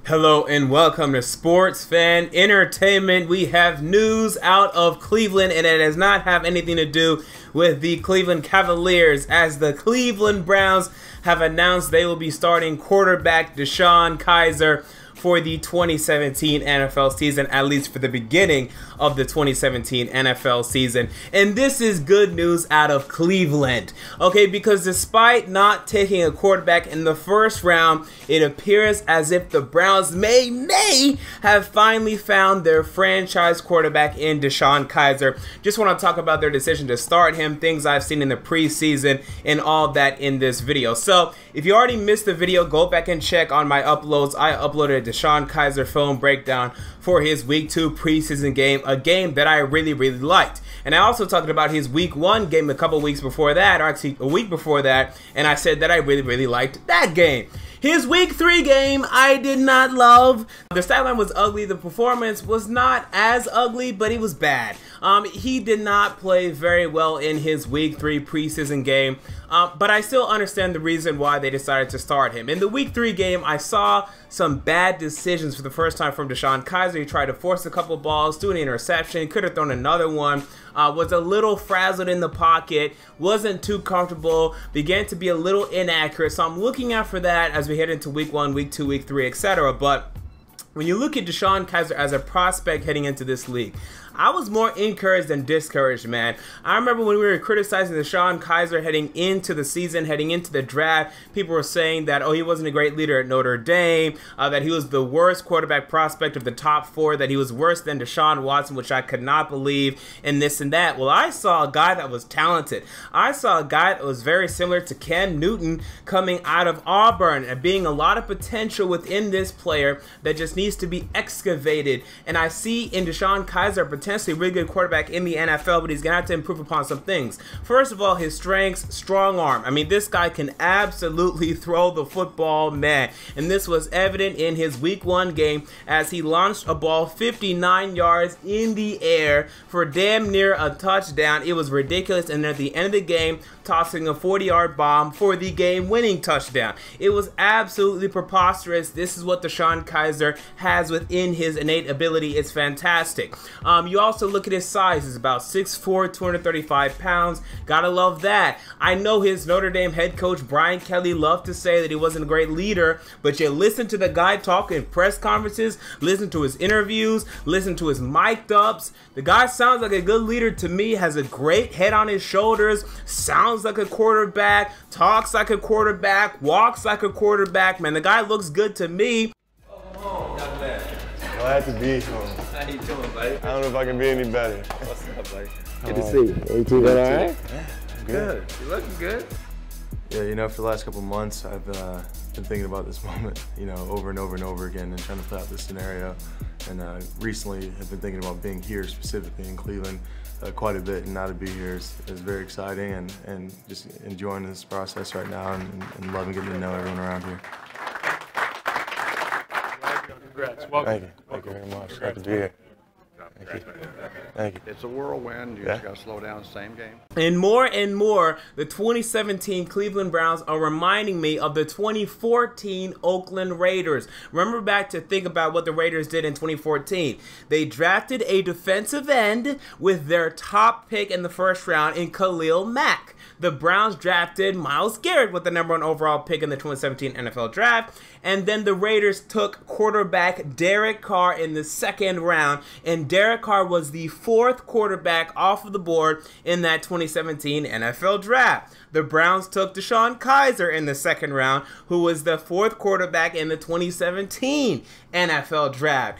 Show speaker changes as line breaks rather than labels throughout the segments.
Hello and welcome to Sports Fan Entertainment. We have news out of Cleveland, and it does not have anything to do with the Cleveland Cavaliers, as the Cleveland Browns have announced they will be starting quarterback DeShone Kizer for the 2017 NFL season, at least for the beginning of the 2017 NFL season. And this is good news out of Cleveland, okay, because despite not taking a quarterback in the first round, it appears as if the Browns may have finally found their franchise quarterback in DeShone Kizer. Just want to talk about their decision to start him, things I've seen in the preseason, and all that in this video. So if you already missed the video, go back and check on my uploads. I uploaded a DeShone Kizer film breakdown for his Week 2 preseason game, a game that I really liked. And I also talked about his Week 1 game a couple weeks before that, or actually a week before that, and I said that I really liked that game. His Week 3 game, I did not love. The stat line was ugly. The performance was not as ugly, but it was bad. He did not play very well in his Week 3 preseason game, but I still understand the reason why they decided to start him. In the Week 3 game, I saw some bad decisions for the first time from DeShone Kizer. He tried to force a couple balls, do an interception, could have thrown another one, was a little frazzled in the pocket, wasn't too comfortable, began to be a little inaccurate. So I'm looking out for that as we head into Week 1, Week 2, Week 3, etc. But when you look at DeShone Kizer as a prospect heading into this league, I was more encouraged than discouraged, man. I remember when we were criticizing DeShone Kizer heading into the season, heading into the draft, people were saying that, oh, he wasn't a great leader at Notre Dame, that he was the worst quarterback prospect of the top 4, that he was worse than Deshaun Watson, which I could not believe, and this and that. Well, I saw a guy that was talented. I saw a guy that was very similar to Cam Newton coming out of Auburn and being a lot of potential within this player that just needs to be excavated. And I see in DeShone Kizer potentially a really good quarterback in the NFL, but he's gonna have to improve upon some things. First of all, his strengths, strong arm. I mean, this guy can absolutely throw the football, man. And this was evident in his Week 1 game as he launched a ball 59 yards in the air for damn near a touchdown. It was ridiculous. And at the end of the game, tossing a 40-yard bomb for the game-winning touchdown. It was absolutely preposterous. This is what DeShone Kizer has within his innate ability. It's fantastic. You also look at his size. He's about 6'4", 235 pounds. Gotta love that. I know his Notre Dame head coach, Brian Kelly, loved to say that he wasn't a great leader, but you listen to the guy talk in press conferences, listen to his interviews, listen to his mic'd ups. The guy sounds like a good leader to me, has a great head on his shoulders, sounds like a quarterback, talks like a quarterback, walks like a quarterback. Man, the guy looks good to me.
Oh, not bad.
Glad to be home.
How you doing, buddy?
I don't know if I can be any better.
What's up, buddy?
Good to see you. You doing all right?
Yeah, good. You looking good?
Yeah, you know, for the last couple of months, I've been thinking about this moment, you know, over and over again, and trying to play out this scenario. And recently, have been thinking about being here, specifically in Cleveland, quite a bit, and now to be here is very exciting, and just enjoying this process right now, and loving getting to know everyone around here.
Congrats. Welcome.
Thank you. Thank you very much. Glad to be here. Thank you. Thank you.
It's a whirlwind. You just got to slow down. Same game.
And more, the 2017 Cleveland Browns are reminding me of the 2014 Oakland Raiders. Remember back to think about what the Raiders did in 2014. They drafted a defensive end with their top pick in the first round in Khalil Mack. The Browns drafted Myles Garrett with the #1 overall pick in the 2017 NFL Draft. And then the Raiders took quarterback Derek Carr in the second round. And Derek Carr was the 4th quarterback off of the board in that 2017 NFL Draft. The Browns took DeShone Kizer in the second round, who was the 4th quarterback in the 2017 NFL Draft.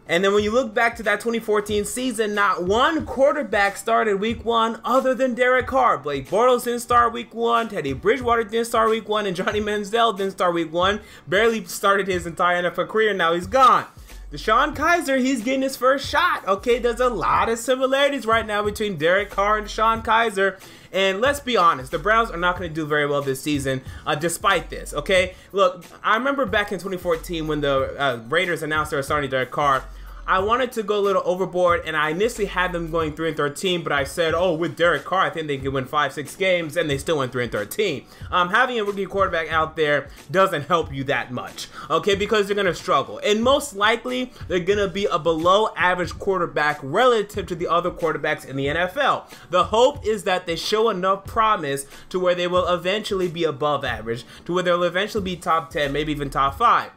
And then when you look back to that 2014 season, not one quarterback started Week 1 other than Derek Carr. Blake Bortles didn't start Week 1, Teddy Bridgewater didn't start Week 1, and Johnny Manziel didn't start Week 1. Barely started his entire NFL career, now he's gone. DeShone Kizer, he's getting his first shot. Okay, there's a lot of similarities right now between Derek Carr and DeShone Kizer. And let's be honest, the Browns are not going to do very well this season despite this, okay? Look, I remember back in 2014 when the Raiders announced they were starting Derek Carr. I wanted to go a little overboard, and I initially had them going 3-13, but I said, oh, with Derek Carr, I think they could win 5-6 games, and they still went 3-13. Having a rookie quarterback out there doesn't help you that much, okay, because they're going to struggle. And most likely, they're going to be a below-average quarterback relative to the other quarterbacks in the NFL. The hope is that they show enough promise to where they will eventually be above average, to where they'll eventually be top 10, maybe even top 5.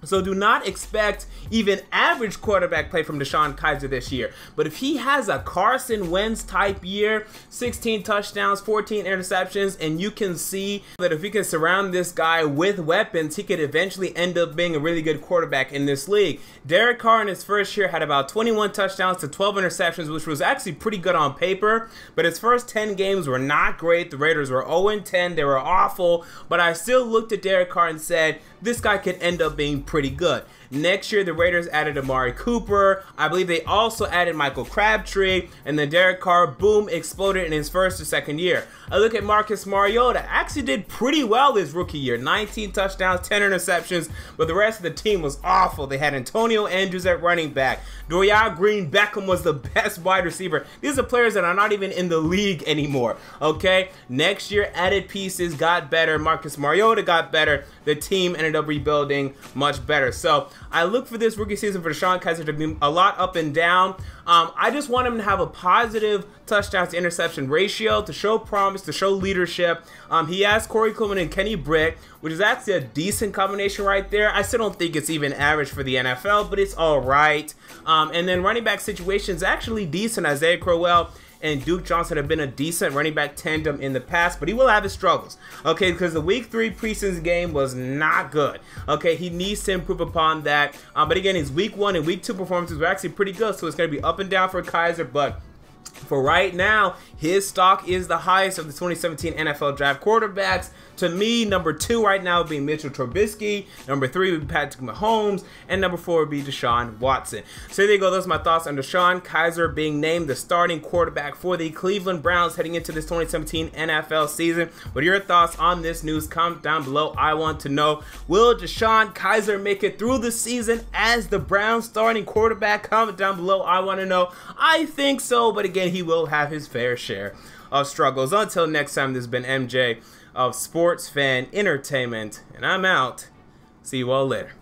So do not expect even average quarterback play from DeShone Kizer this year. But if he has a Carson Wentz type year, 16 touchdowns, 14 interceptions, and you can see that if you can surround this guy with weapons, he could eventually end up being a really good quarterback in this league. Derek Carr in his first year had about 21 touchdowns to 12 interceptions, which was actually pretty good on paper. But his first 10 games were not great. The Raiders were 0-10. They were awful. But I still looked at Derek Carr and said, this guy could end up being pretty good. Next year, the Raiders added Amari Cooper. I believe they also added Michael Crabtree. And then Derek Carr, boom, exploded in his first or second year. I look at Marcus Mariota. Actually did pretty well his rookie year. 19 touchdowns, 10 interceptions. But the rest of the team was awful. They had Antonio Andrews at running back. Dorial Green Beckham was the best wide receiver. These are players that are not even in the league anymore. Okay? Next year, added pieces, got better. Marcus Mariota got better. The team ended up rebuilding much better. So I look for this rookie season for DeShone Kizer to be a lot up and down. I just want him to have a positive touchdown to interception ratio, to show promise, to show leadership. He has Corey Coleman and Kenny Britt, which is actually a decent combination right there. I still don't think it's even average for the NFL, but it's all right. And then running back situation is actually decent. Isaiah Crowell and Duke Johnson have been a decent running back tandem in the past, but he will have his struggles, okay, because the Week 3 preseason game was not good, okay. He needs to improve upon that, but again, his Week 1 and Week 2 performances were actually pretty good, so it's going to be up and down for Kizer, but for right now, his stock is the highest of the 2017 NFL Draft quarterbacks. To me, number 2 right now would be Mitchell Trubisky, number 3 would be Patrick Mahomes, and number 4 would be Deshaun Watson. So there you go. Those are my thoughts on DeShone Kizer being named the starting quarterback for the Cleveland Browns heading into this 2017 NFL season. What are your thoughts on this news? Comment down below. I want to know, will DeShone Kizer make it through the season as the Browns starting quarterback? Comment down below. I want to know. I think so, but again, he will have his fair share of struggles. Until next time, this has been MJ of Sports Fan Entertainment, and I'm out. See you all later.